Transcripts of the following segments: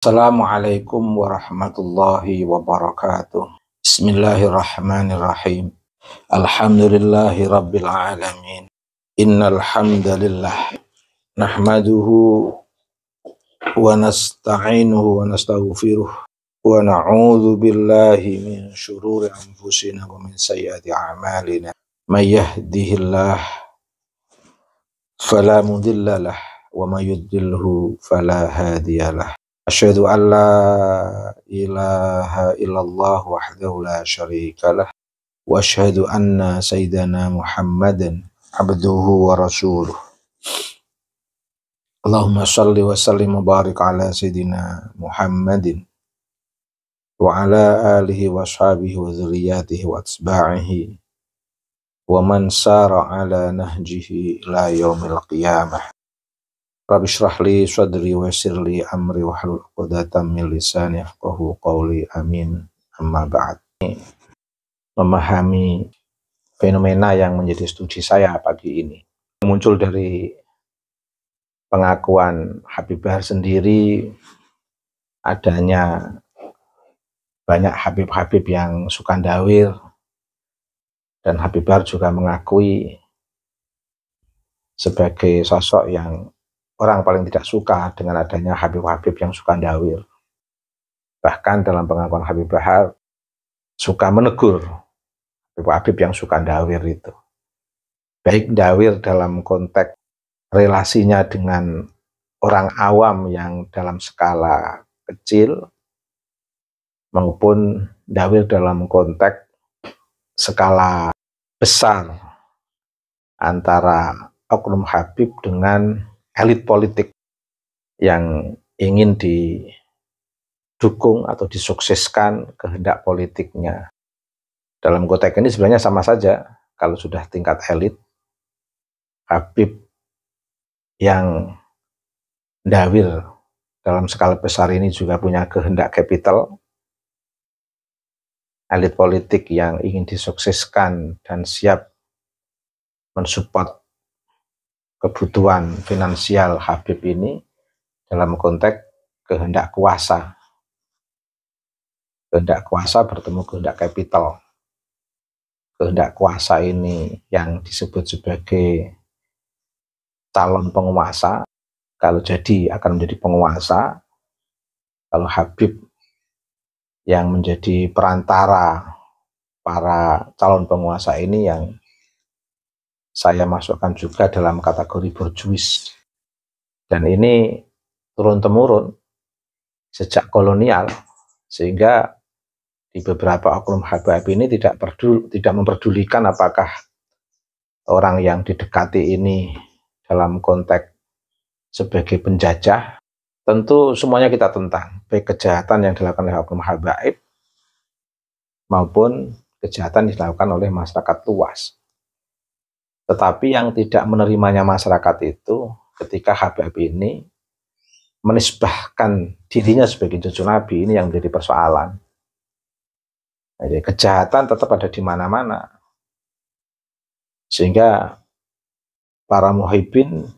Assalamualaikum warahmatullahi wabarakatuh. Bismillahirrahmanirrahim. Alhamdulillahi rabbil alamin. Innal hamdalillah nahmaduhu wa nasta'inuhu wa nastaghfiruh wa na'udzu billahi min syururi anfusina wa min sayyiati a'malina. May yahdihillah fala mudhillalah wa may yudlilhu fala hadiyalah. Asyhadu an la ilaha illallah wahdahu la syarikalah wa asyhadu anna sayyidana Muhammadan abduhu wa rasuluh. Allahumma shalli wa sallim wa barik ala sayyidina Muhammadin wa ala alihi wa ashabihi wa dzurriyyatihi wa atba'ihi wa man sara ala nahjihi ila yaumil qiyamah. Rabbi shrah li sadri wa yassir li amri wahlul 'uqdatam min lisani yafqahu qawli. Amin. Amma ba'd. Memahami fenomena yang menjadi studi saya pagi ini muncul dari pengakuan Habib Bahar sendiri, adanya banyak Habib-Habib yang suka ndawir, dan Habib Bahar juga mengakui sebagai sosok yang orang paling tidak suka dengan adanya Habib-Habib yang suka ndawir. Bahkan dalam pengakuan Habib Bahar suka menegur Habib-Habib yang suka ndawir itu. Baik ndawir dalam konteks relasinya dengan orang awam yang dalam skala kecil, maupun ndawir dalam konteks skala besar antara oknum Habib dengan elit politik yang ingin didukung atau disukseskan kehendak politiknya. Dalam konteks ini sebenarnya sama saja. Kalau sudah tingkat elit, Habib yang ndawir dalam skala besar ini juga punya kehendak kapital. Elit politik yang ingin disukseskan dan siap mensupport kebutuhan finansial Habib ini dalam konteks kehendak kuasa. Kehendak kuasa bertemu kehendak kapital. Kehendak kuasa ini yang disebut sebagai calon penguasa, kalau jadi akan menjadi penguasa. Kalau Habib yang menjadi perantara para calon penguasa ini yang saya masukkan juga dalam kategori borjuis. Dan ini turun-temurun sejak kolonial, sehingga di beberapa oknum Habib ini tidak memperdulikan apakah orang yang didekati ini dalam konteks sebagai penjajah. Tentu semuanya kita tentang, baik kejahatan yang dilakukan oleh oknum Habib maupun kejahatan yang dilakukan oleh masyarakat luas. Tetapi yang tidak menerimanya masyarakat itu ketika Habib ini menisbahkan dirinya sebagai cucu Nabi, ini yang menjadi persoalan. Jadi kejahatan tetap ada di mana-mana. Sehingga para muhibbin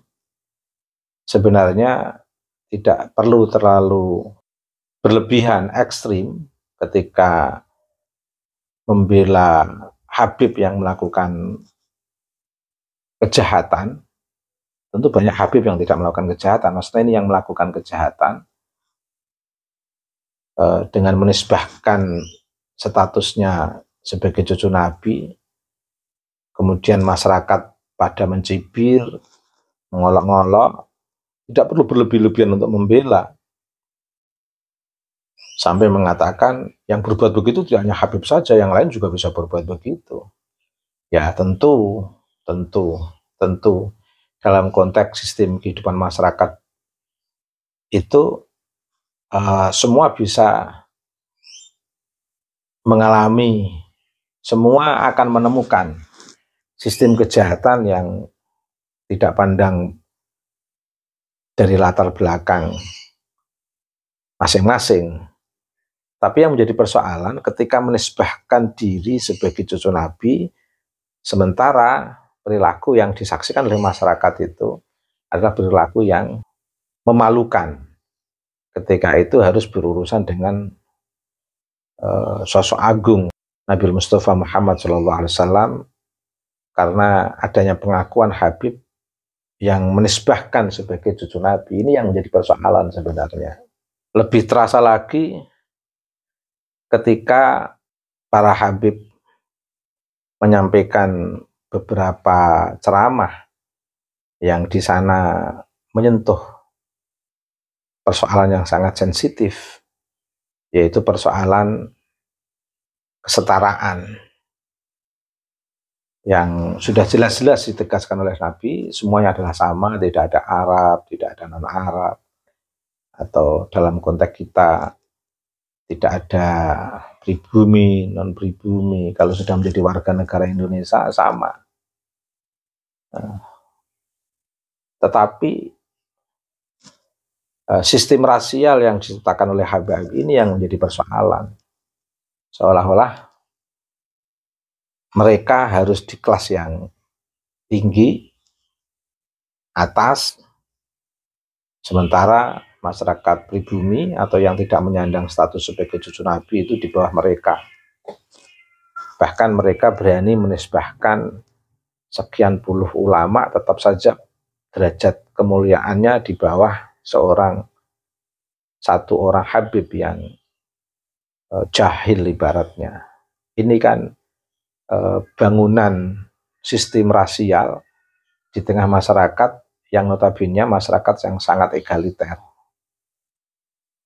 sebenarnya tidak perlu terlalu berlebihan, ekstrim ketika membela Habib yang melakukan kejahatan. Tentu banyak Habib yang tidak melakukan kejahatan. Maksudnya ini yang melakukan kejahatan dengan menisbahkan statusnya sebagai cucu Nabi, kemudian masyarakat pada mencibir, mengolok-ngolok, tidak perlu berlebih-lebihan untuk membela, sampai mengatakan yang berbuat begitu tidak hanya Habib saja, yang lain juga bisa berbuat begitu. Ya tentu dalam konteks sistem kehidupan masyarakat itu semua bisa mengalami, semua akan menemukan sistem kejahatan yang tidak pandang dari latar belakang masing-masing. Tapi yang menjadi persoalan ketika menisbahkan diri sebagai cucu Nabi, sementara perilaku yang disaksikan oleh masyarakat itu adalah perilaku yang memalukan, ketika itu harus berurusan dengan sosok agung Nabi Mustafa Muhammad SAW, karena adanya pengakuan Habib yang menisbahkan sebagai cucu Nabi. Ini yang menjadi persoalan sebenarnya. Lebih terasa lagi ketika para Habib menyampaikan beberapa ceramah yang di sana menyentuh persoalan yang sangat sensitif, yaitu persoalan kesetaraan yang sudah jelas-jelas ditegaskan oleh Nabi, semuanya adalah sama, tidak ada Arab, tidak ada non-Arab, atau dalam konteks kita tidak ada pribumi, non-pribumi. Kalau sudah menjadi warga negara Indonesia sama. Tetapi sistem rasial yang diciptakan oleh Habib ini yang menjadi persoalan. Seolah-olah mereka harus di kelas yang tinggi, atas, sementara masyarakat pribumi atau yang tidak menyandang status sebagai cucu Nabi itu di bawah mereka. Bahkan mereka berani menisbahkan sekian puluh ulama, tetap saja derajat kemuliaannya di bawah satu orang Habib yang jahil ibaratnya. Ini kan bangunan sistem rasial di tengah masyarakat yang notabene masyarakat yang sangat egaliter.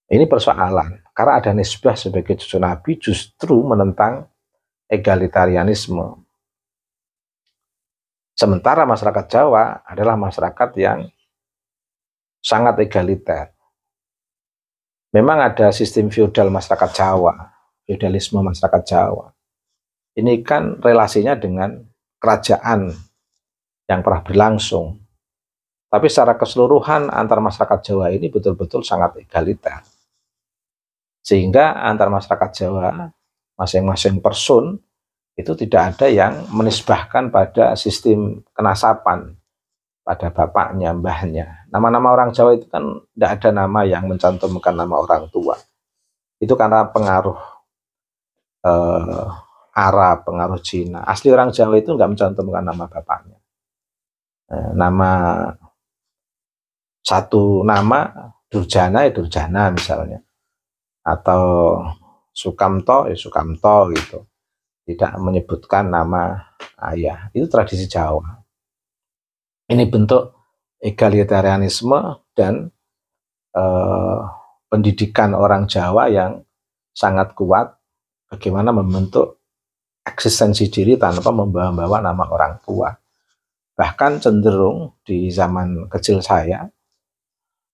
Ini persoalan, karena ada nisbah sebagai cucu Nabi justru menentang egalitarianisme. Sementara masyarakat Jawa adalah masyarakat yang sangat egaliter. Memang ada sistem feodal masyarakat Jawa, feodalisme masyarakat Jawa. Ini kan relasinya dengan kerajaan yang pernah berlangsung. Tapi secara keseluruhan antar masyarakat Jawa ini betul-betul sangat egaliter. Sehingga antar masyarakat Jawa, masing-masing person, itu tidak ada yang menisbahkan pada sistem kenasapan, pada bapaknya, mbahnya. Nama-nama orang Jawa itu kan tidak ada nama yang mencantumkan nama orang tua. Itu karena pengaruh Arab, pengaruh Cina. Asli orang Jawa itu nggak mencantumkan nama bapaknya. Nama satu nama Durjana ya Durjana misalnya, atau Sukamto ya Sukamto gitu, tidak menyebutkan nama ayah. Itu tradisi Jawa. Ini bentuk egalitarianisme dan pendidikan orang Jawa yang sangat kuat bagaimana membentuk eksistensi diri tanpa membawa-bawa nama orang tua. Bahkan cenderung di zaman kecil saya,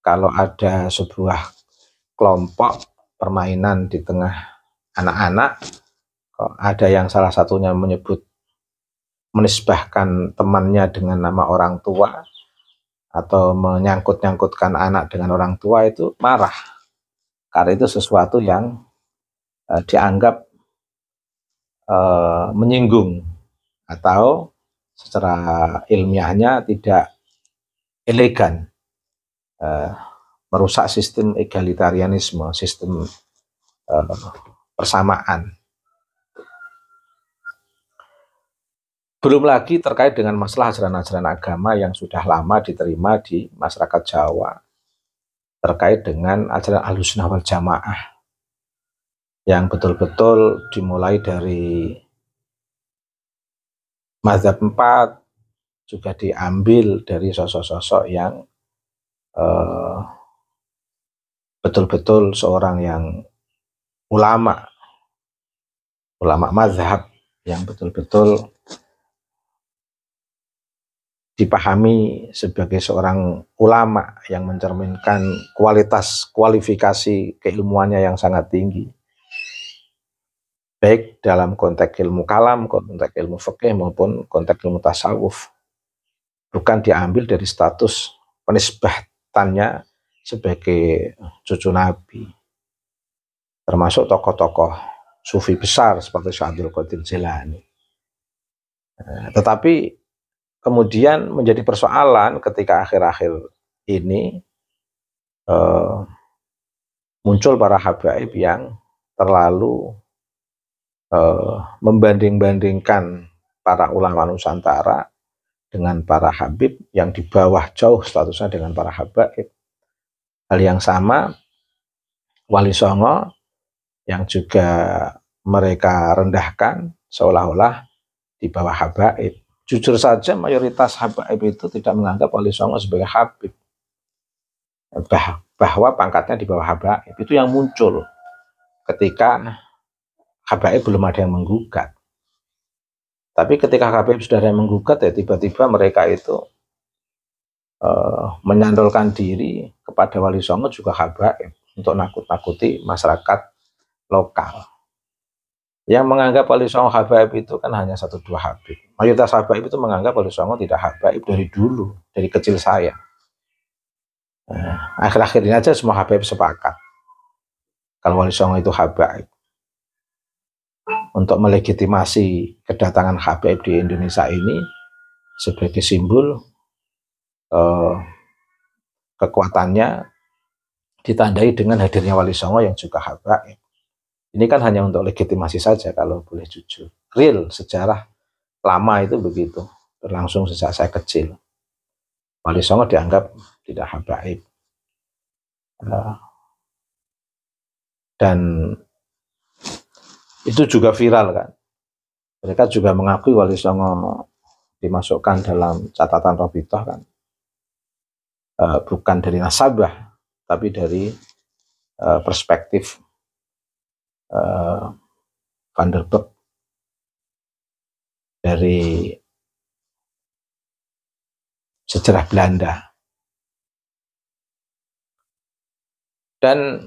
kalau ada sebuah kelompok permainan di tengah anak-anak, ada yang salah satunya menisbahkan temannya dengan nama orang tua atau menyangkut-nyangkutkan anak dengan orang tua, itu marah. Karena itu sesuatu yang dianggap menyinggung atau secara ilmiahnya tidak elegan, merusak sistem egalitarianisme, sistem persamaan. Belum lagi terkait dengan masalah ajaran-ajaran agama yang sudah lama diterima di masyarakat Jawa, terkait dengan ajaran Ahlussunnah wal Jamaah yang betul-betul dimulai dari mazhab 4, juga diambil dari sosok-sosok yang betul-betul seorang yang ulama mazhab yang betul-betul dipahami sebagai seorang ulama yang mencerminkan kualifikasi keilmuannya yang sangat tinggi, baik dalam konteks ilmu kalam, konteks ilmu fikih maupun konteks ilmu tasawuf. Bukan diambil dari status penisbatannya sebagai cucu Nabi. Termasuk tokoh-tokoh sufi besar seperti Syekh Abdul Qadir Jilani. Tetapi kemudian menjadi persoalan ketika akhir-akhir ini muncul para habaib yang terlalu membanding-bandingkan para ulama Nusantara dengan para habib yang di bawah jauh statusnya dengan para habaib. Hal yang sama Wali Songo yang juga mereka rendahkan seolah-olah di bawah habaib. Jujur saja mayoritas habaib itu tidak menganggap Wali Songo sebagai habib, bahwa pangkatnya di bawah habaib. Itu yang muncul ketika habaib belum ada yang menggugat. Tapi ketika habaib sudah ada yang menggugat, ya tiba-tiba mereka itu menyandolkan diri kepada Wali Songo juga habaib untuk nakut-nakuti masyarakat lokal. Yang menganggap Wali Songo habaib itu kan hanya 1-2 habib. Mayoritas habaib itu menganggap Wali Songo tidak habaib dari dulu, dari kecil saya. Akhir-akhir ini aja semua habaib sepakat kalau Wali Songo itu habaib. Untuk melegitimasi kedatangan habaib di Indonesia ini sebagai simbol kekuatannya ditandai dengan hadirnya Wali Songo yang juga habaib. Ini kan hanya untuk legitimasi saja kalau boleh jujur. Real sejarah lama itu begitu, berlangsung sejak saya kecil. Wali Songo dianggap tidak habaib. Dan itu juga viral kan. Mereka juga mengakui Wali Songo dimasukkan dalam catatan Robitoh kan. Bukan dari nasabah, tapi dari perspektif Van der Burg, dari sejarah Belanda. Dan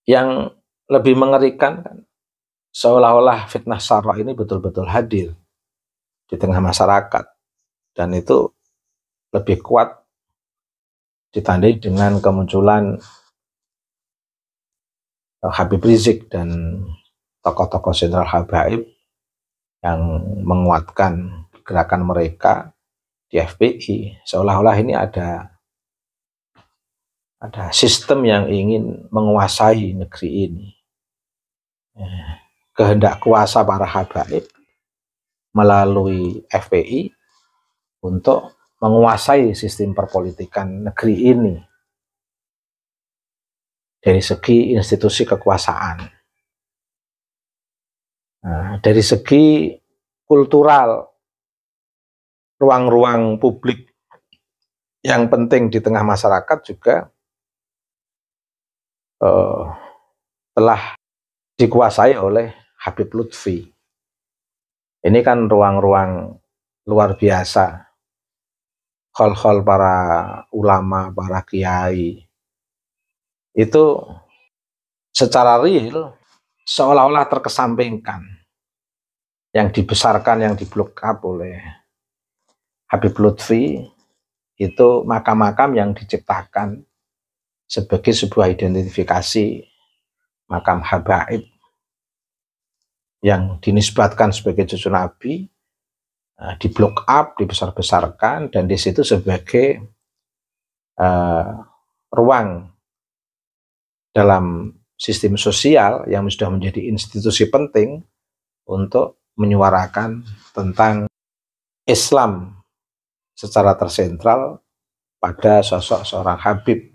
yang lebih mengerikan kan, seolah-olah fitnah sarah ini betul-betul hadir di tengah masyarakat, dan itu lebih kuat ditandai dengan kemunculan Habib Rizik dan tokoh-tokoh sentral habaib yang menguatkan gerakan mereka di FPI, seolah-olah ini ada sistem yang ingin menguasai negeri ini. Kehendak kuasa para habaib melalui FPI untuk menguasai sistem perpolitikan negeri ini dari segi institusi kekuasaan. Dari segi kultural, ruang-ruang publik yang penting di tengah masyarakat juga telah dikuasai oleh Habib Lutfi. Ini kan ruang-ruang luar biasa, hal-hal para ulama, para kiai, itu secara real seolah-olah terkesampingkan. Yang dibesarkan, yang di-block up oleh Habib Lutfi itu makam-makam yang diciptakan sebagai sebuah identifikasi makam habaib yang dinisbatkan sebagai cucu Nabi, di-block up, dibesar-besarkan, dan di situ sebagai ruang dalam sistem sosial yang sudah menjadi institusi penting untuk menyuarakan tentang Islam secara tersentral pada sosok seorang Habib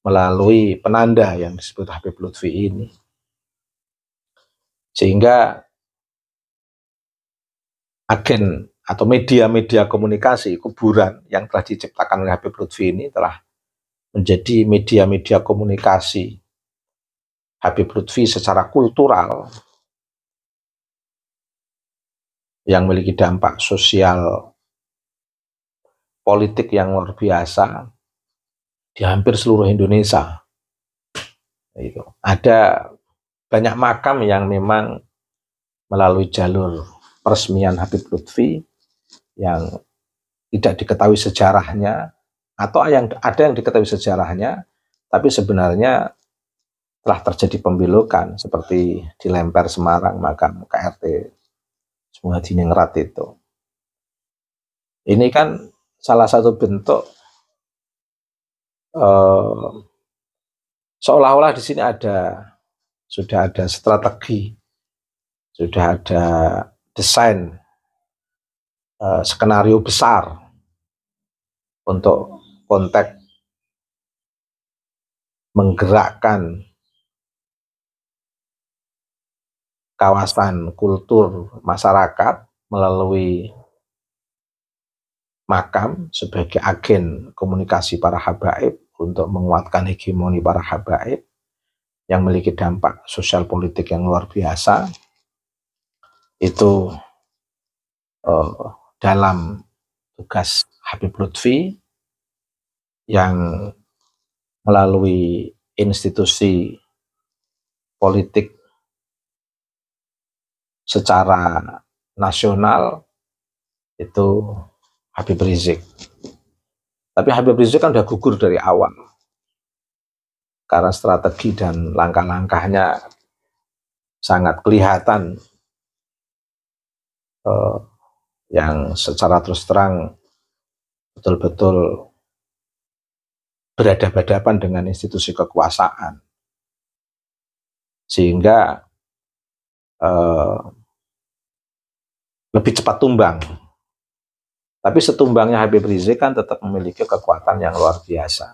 melalui penanda yang disebut Habib Lutfi ini. Sehingga agen atau media-media komunikasi kuburan yang telah diciptakan oleh Habib Lutfi ini telah menjadi media-media komunikasi Habib Lutfi secara kultural yang memiliki dampak sosial politik yang luar biasa di hampir seluruh Indonesia. Itu ada banyak makam yang memang melalui jalur peresmian Habib Lutfi yang tidak diketahui sejarahnya, atau yang ada yang diketahui sejarahnya tapi sebenarnya telah terjadi pembelokan, seperti di Lemper Semarang makam KRT Sungadiningrat itu. Ini kan salah satu bentuk seolah-olah di sini sudah ada strategi, sudah ada desain skenario besar untuk konteks menggerakkan kawasan kultur masyarakat melalui makam sebagai agen komunikasi para habaib untuk menguatkan hegemoni para habaib yang memiliki dampak sosial politik yang luar biasa. Itu dalam tugas Habib Lutfi yang melalui institusi politik secara nasional itu Habib Rizik. Tapi Habib Rizik kan udah gugur dari awal karena strategi dan langkah-langkahnya sangat kelihatan yang secara terus terang betul-betul berhadapan-hadapan dengan institusi kekuasaan, sehingga lebih cepat tumbang. Tapi setumbangnya Habib Rizik kan tetap memiliki kekuatan yang luar biasa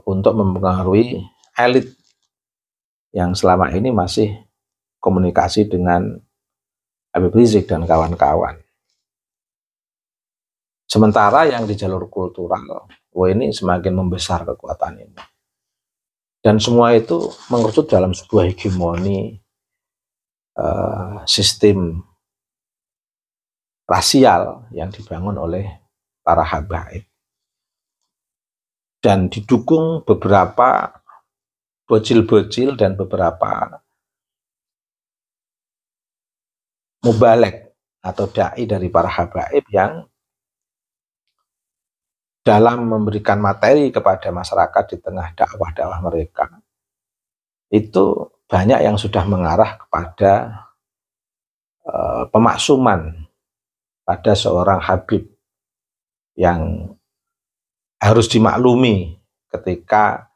untuk mempengaruhi elit yang selama ini masih komunikasi dengan Habib Rizik dan kawan-kawan. Sementara yang di jalur kultural, ini semakin membesar kekuatan ini. Dan semua itu mengerucut dalam sebuah hegemoni sistem rasial yang dibangun oleh para habaib. Dan didukung beberapa bocil-bocil dan beberapa mubalek atau dai dari para habaib yang dalam memberikan materi kepada masyarakat di tengah dakwah-dakwah mereka, itu banyak yang sudah mengarah kepada pemaksuman pada seorang habib yang harus dimaklumi ketika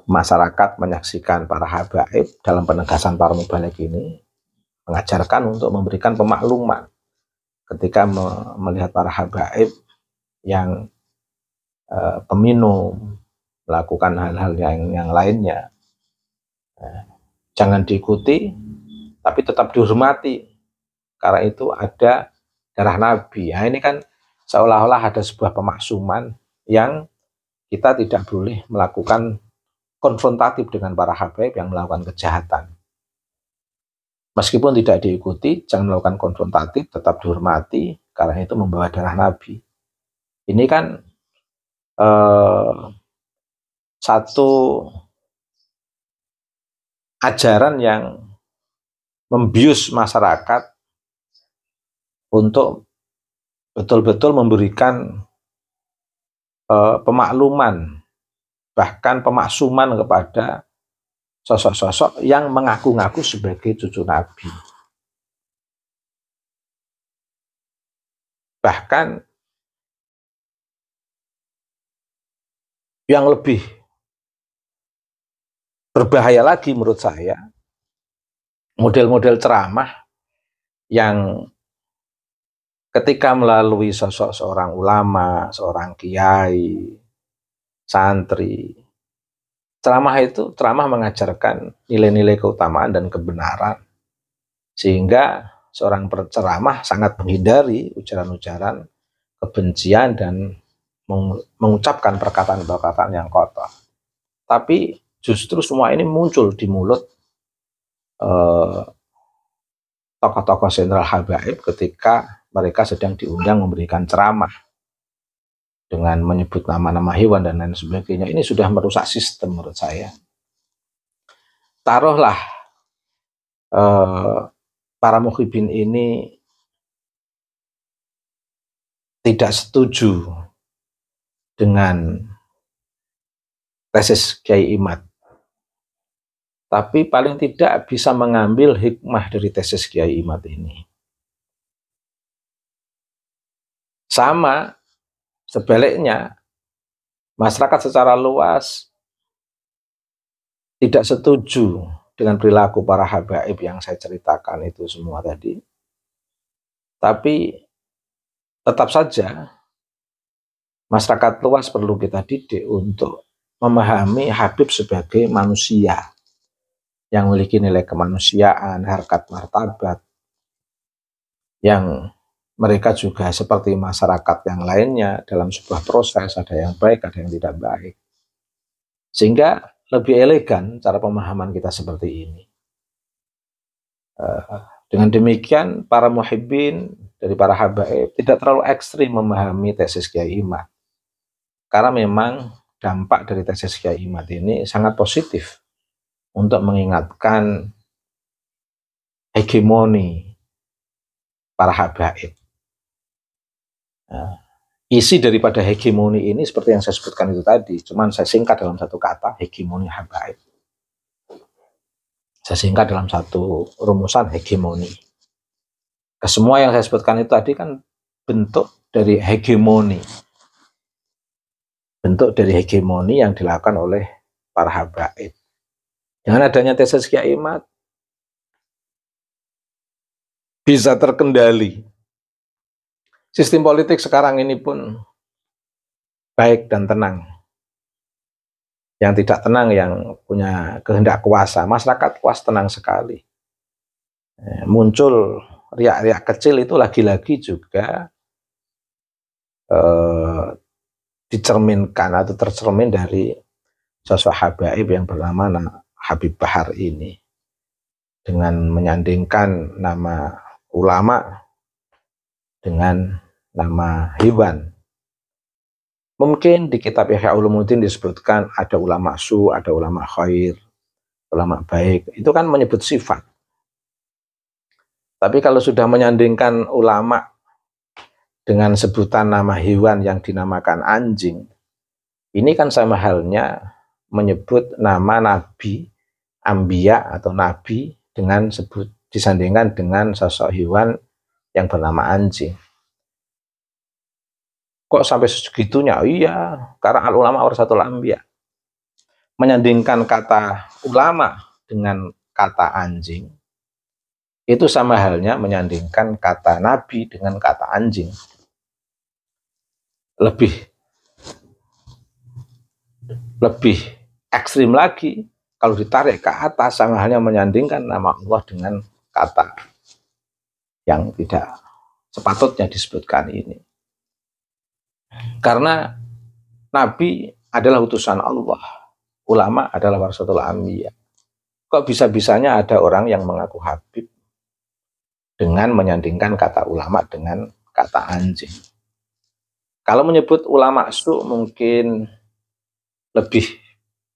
masyarakat menyaksikan para habaib dalam penegasan para mubalek ini mengajarkan untuk memberikan pemakluman ketika melihat para habaib yang peminum melakukan hal-hal yang lainnya, jangan diikuti tapi tetap dihormati karena itu ada darah Nabi. Nah, ini kan seolah-olah ada sebuah pemaksuman yang kita tidak boleh melakukan konfrontatif dengan para habaib yang melakukan kejahatan. Meskipun tidak diikuti, jangan melakukan konfrontatif, tetap dihormati karena itu membawa darah Nabi. Ini kan satu ajaran yang membius masyarakat untuk betul-betul memberikan pemakluman, bahkan pemaksuman kepada sosok-sosok yang mengaku-ngaku sebagai cucu Nabi. Bahkan yang lebih berbahaya lagi menurut saya, model-model ceramah yang ketika melalui sosok seorang ulama, seorang kiai, santri, ceramah mengajarkan nilai-nilai keutamaan dan kebenaran, sehingga seorang penceramah sangat menghindari ujaran-ujaran kebencian dan mengucapkan perkataan-perkataan yang kotor. Tapi justru semua ini muncul di mulut tokoh-tokoh sentral habaib ketika mereka sedang diundang memberikan ceramah dengan menyebut nama-nama hewan dan lain sebagainya. Ini sudah merusak sistem menurut saya. Taruhlah para muhibin ini tidak setuju dengan tesis Kiai Imad, tapi paling tidak bisa mengambil hikmah dari tesis Kiai Imad ini. Sama sebaliknya, masyarakat secara luas tidak setuju dengan perilaku para habaib yang saya ceritakan itu semua tadi. Tapi tetap saja masyarakat luas perlu kita didik untuk memahami Habib sebagai manusia yang memiliki nilai kemanusiaan, harkat martabat, yang mereka juga seperti masyarakat yang lainnya dalam sebuah proses, ada yang baik, ada yang tidak baik. Sehingga lebih elegan cara pemahaman kita seperti ini. Dengan demikian, para muhibbin dari para habaib tidak terlalu ekstrim memahami tesis Kiai Imad. Karena memang dampak dari tesis Kiai Imad ini sangat positif untuk mengingatkan hegemoni para habaib. Isi daripada hegemoni ini seperti yang saya sebutkan itu tadi, cuman saya singkat dalam satu kata, hegemoni habaib. Saya singkat dalam satu rumusan hegemoni. Semua yang saya sebutkan itu tadi kan bentuk dari hegemoni. Bentuk dari hegemoni yang dilakukan oleh para habaib. Dengan adanya tesis Kiai Imad, bisa terkendali. Sistem politik sekarang ini pun baik dan tenang. Yang tidak tenang yang punya kehendak kuasa, masyarakat puas tenang sekali. Muncul riak-riak kecil itu lagi-lagi juga dicerminkan atau tercermin dari sosok habaib yang bernama Habib Bahar ini, dengan menyandingkan nama ulama dengan nama hewan. Mungkin di kitab Ihya Ulumuddin disebutkan ada ulama su, ada ulama khair, ulama baik. Itu kan menyebut sifat. Tapi kalau sudah menyandingkan ulama dengan sebutan nama hewan yang dinamakan anjing, ini kan sama halnya menyebut nama nabi, ambiya atau nabi dengan disandingkan dengan sosok hewan yang bernama anjing. Kok sampai segitunya? Iya, karena al-ulama warasatul anbiya. Menyandingkan kata ulama dengan kata anjing, itu sama halnya menyandingkan kata nabi dengan kata anjing. Lebih ekstrim lagi, kalau ditarik ke atas, sama halnya menyandingkan nama Allah dengan kata yang tidak sepatutnya disebutkan ini. Karena Nabi adalah utusan Allah, ulama adalah warasatul anbiya. Kok bisa-bisanya ada orang yang mengaku Habib dengan menyandingkan kata ulama dengan kata anjing? Kalau menyebut ulama su mungkin lebih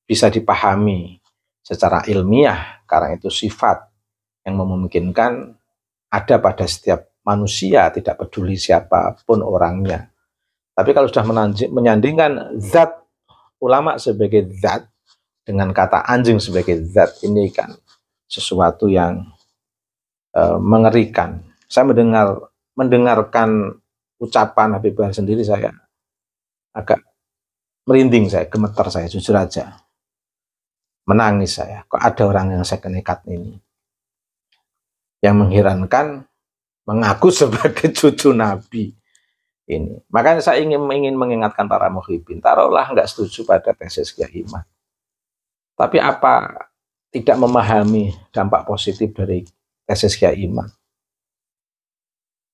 bisa dipahami secara ilmiah, karena itu sifat yang memungkinkan ada pada setiap manusia, tidak peduli siapapun orangnya. Tapi kalau sudah menyandingkan zat ulama sebagai zat dengan kata anjing sebagai zat, ini kan sesuatu yang mengerikan. Saya mendengarkan ucapan Habib Bahar sendiri, saya agak merinding, saya gemeter, saya jujur aja menangis saya. Kok ada orang yang senekat ini yang mengherankan mengaku sebagai cucu Nabi ini. Makanya saya ingin mengingatkan para muhibbin, taruhlah nggak setuju pada tesis Kiai Imad, tapi apa tidak memahami dampak positif dari tesis Kiai Imad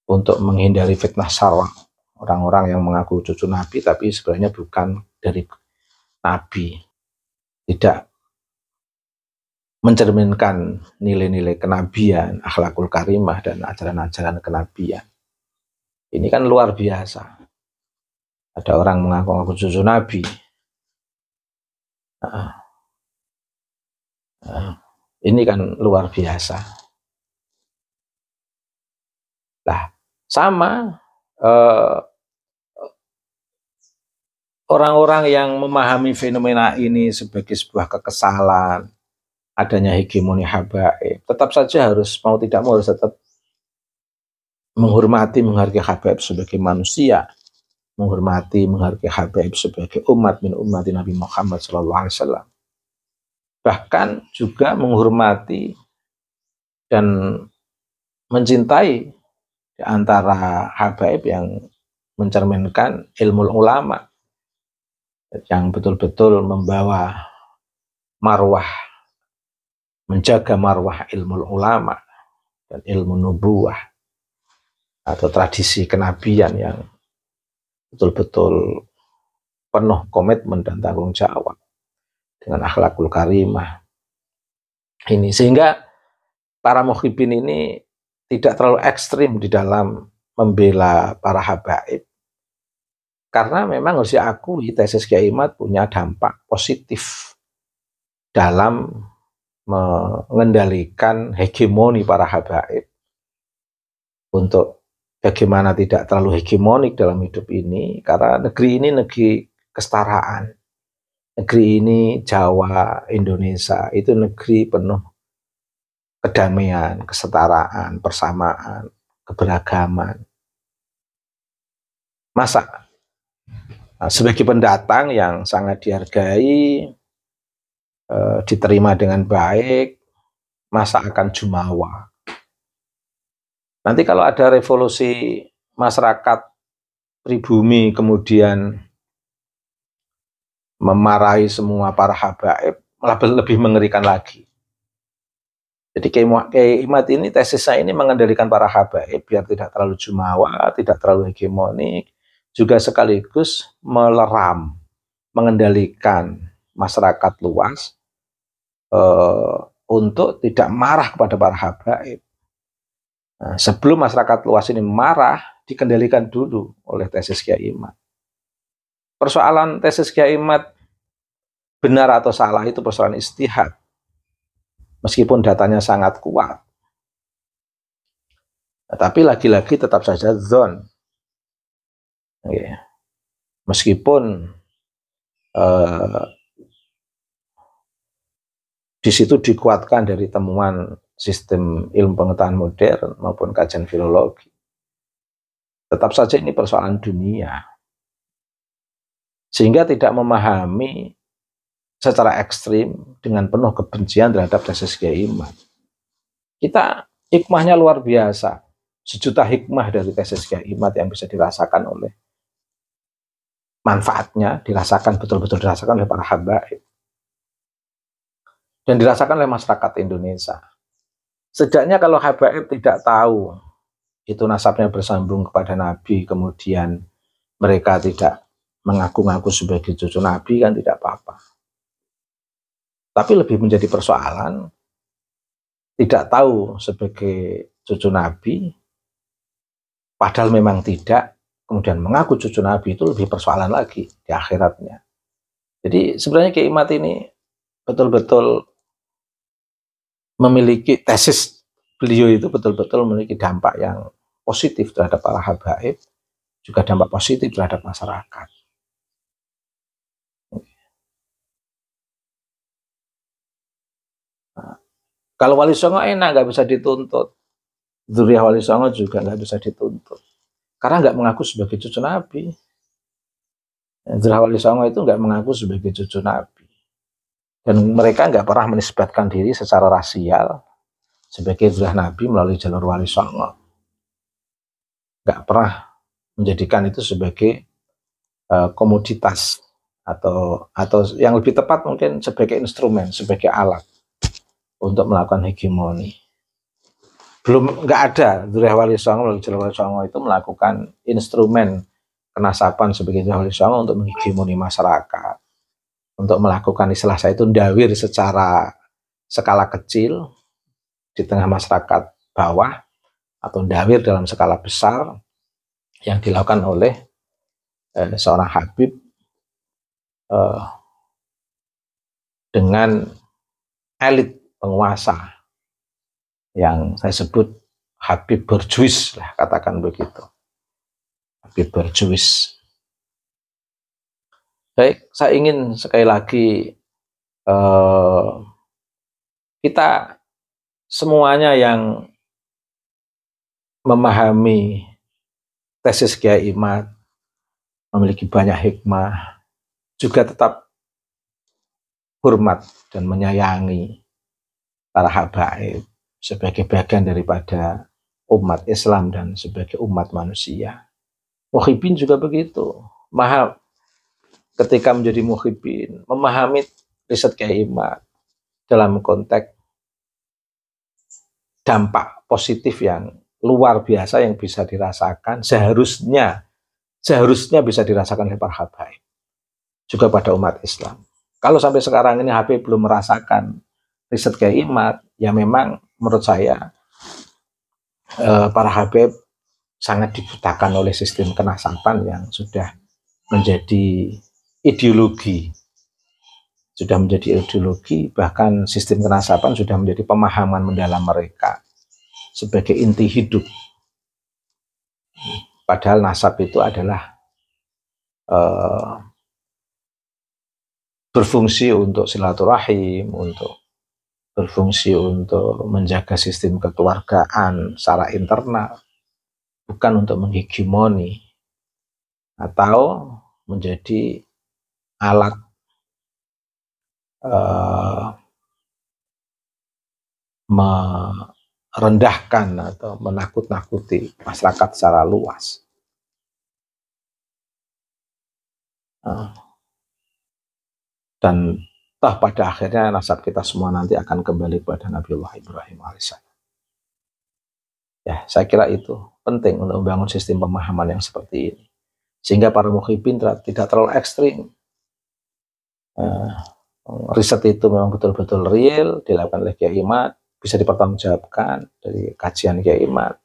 untuk menghindari fitnah sarwa, orang-orang yang mengaku cucu Nabi tapi sebenarnya bukan dari Nabi, tidak mencerminkan nilai-nilai kenabian, akhlakul karimah, dan ajaran-ajaran kenabian. Ini kan luar biasa. Ada orang mengaku cucu Nabi. Ini kan luar biasa. Nah, sama orang-orang yang memahami fenomena ini sebagai sebuah kekesalan, adanya hegemoni habaib, tetap saja harus, mau tidak mau harus tetap menghormati, menghargai habaib sebagai manusia menghormati, menghargai Habib sebagai umat min umat Nabi Muhammad SAW. Bahkan juga menghormati dan mencintai di antara habaib yang mencerminkan ilmu ulama yang betul-betul membawa marwah, menjaga marwah ilmu ulama dan ilmu nubuwah atau tradisi kenabian yang betul-betul penuh komitmen dan tanggung jawab dengan akhlakul karimah ini, sehingga para muhibbin ini tidak terlalu ekstrim di dalam membela para habaib, karena memang harus diakui tesis Kiai Imad punya dampak positif dalam mengendalikan hegemoni para habaib untuk bagaimana tidak terlalu hegemonik dalam hidup ini, karena negeri ini negeri kesetaraan. Negeri ini, Jawa, Indonesia, itu negeri penuh kedamaian, kesetaraan, persamaan, keberagaman. Masa sebagai pendatang yang sangat dihargai, diterima dengan baik, masa akan jumawa? Nanti kalau ada revolusi masyarakat pribumi kemudian memarahi semua para habaib, malah lebih mengerikan lagi. Jadi Kiai Imad ini tesisnya ini mengendalikan para habaib biar tidak terlalu jumawa, tidak terlalu hegemonik, juga sekaligus meleram, mengendalikan masyarakat luas untuk tidak marah kepada para habaib. Nah, sebelum masyarakat luas ini marah, dikendalikan dulu oleh tesis Kiai Imad. Persoalan tesis Kiai Imad benar atau salah itu persoalan ijtihad, meskipun datanya sangat kuat. Tapi lagi-lagi tetap saja zon. Meskipun di situ dikuatkan dari temuan sistem ilmu pengetahuan modern maupun kajian filologi, tetap saja ini persoalan dunia. Sehingga tidak memahami secara ekstrim dengan penuh kebencian terhadap tesis Kiai Imad. Kita hikmahnya luar biasa. Sejuta hikmah dari tesis Kiai Imad yang bisa dirasakan oleh manfaatnya, dirasakan betul-betul dirasakan oleh para habaib dan dirasakan oleh masyarakat Indonesia. Setidaknya kalau habaib tidak tahu itu nasabnya bersambung kepada Nabi, kemudian mereka tidak mengaku-ngaku sebagai cucu Nabi, kan tidak apa-apa. Tapi lebih menjadi persoalan tidak tahu sebagai cucu Nabi, padahal memang tidak, kemudian mengaku cucu Nabi, itu lebih persoalan lagi di akhiratnya. Jadi sebenarnya Kiai Imad ini betul-betul memiliki tesis beliau itu betul-betul memiliki dampak yang positif terhadap para habaib, juga dampak positif terhadap masyarakat. Nah, kalau Wali Songo enak, nggak bisa dituntut. Dzurriyyah Wali Songo juga nggak bisa dituntut, karena nggak mengaku sebagai cucu Nabi. Dzurriyyah Wali Songo itu nggak mengaku sebagai cucu Nabi, dan mereka nggak pernah menisbatkan diri secara rasial sebagai dzurriyyah Nabi melalui jalur Wali Songo. Nggak pernah menjadikan itu sebagai komoditas atau yang lebih tepat mungkin sebagai instrumen, sebagai alat untuk melakukan hegemoni. Belum, nggak ada dzurriyyah Wali Songo melalui jalur Wali Songo itu melakukan instrumen kenasaban sebagai dzurriyyah Wali Songo untuk menghegemoni masyarakat, untuk melakukan istilah saya itu ndawir secara skala kecil di tengah masyarakat bawah, atau ndawir dalam skala besar yang dilakukan oleh seorang habib dengan elit penguasa yang saya sebut Habib Borjuis lah, katakan begitu. Habib Borjuis. Baik, saya ingin sekali lagi kita semuanya yang memahami tesis Kiai Imad memiliki banyak hikmah, juga tetap hormat dan menyayangi para habaib sebagai bagian daripada umat Islam dan sebagai umat manusia. Muhibbin juga begitu. Ketika menjadi muhibbin, memahami riset Kiai Imad dalam konteks dampak positif yang luar biasa yang bisa dirasakan, seharusnya bisa dirasakan oleh para habaib juga pada umat Islam. Kalau sampai sekarang ini Habib belum merasakan riset Kiai Imad, ya memang menurut saya para Habib sangat dibutakan oleh sistem kenasapan yang sudah menjadi ideologi. Bahkan sistem kenasapan sudah menjadi pemahaman mendalam mereka sebagai inti hidup. Padahal nasab itu adalah berfungsi untuk silaturahim, berfungsi untuk menjaga sistem kekeluargaan secara internal, bukan untuk menghegemoni atau menjadi alat merendahkan atau menakut-nakuti masyarakat secara luas. Dan toh pada akhirnya nasab kita semua nanti akan kembali kepada Nabiullah Ibrahim alaihissalam. Ya, saya kira itu penting untuk membangun sistem pemahaman yang seperti ini, sehingga para muhibbin tidak terlalu ekstrim. Riset itu memang betul-betul real, dilakukan oleh Kiai Imad, bisa dipertanggungjawabkan dari kajian Kiai Imad,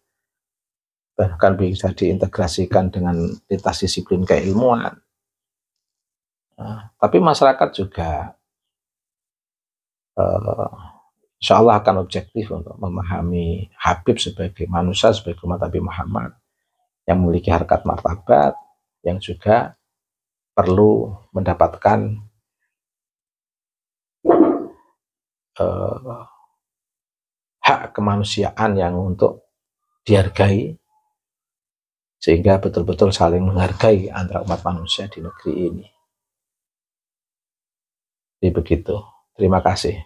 bahkan bisa diintegrasikan dengan lintas disiplin keilmuan. Tapi masyarakat juga insya Allah akan objektif untuk memahami Habib sebagai manusia, sebagai umat Nabi Muhammad yang memiliki harkat martabat, yang juga perlu mendapatkan hak kemanusiaan yang untuk dihargai, sehingga betul-betul saling menghargai antara umat manusia di negeri ini. Jadi begitu. Terima kasih.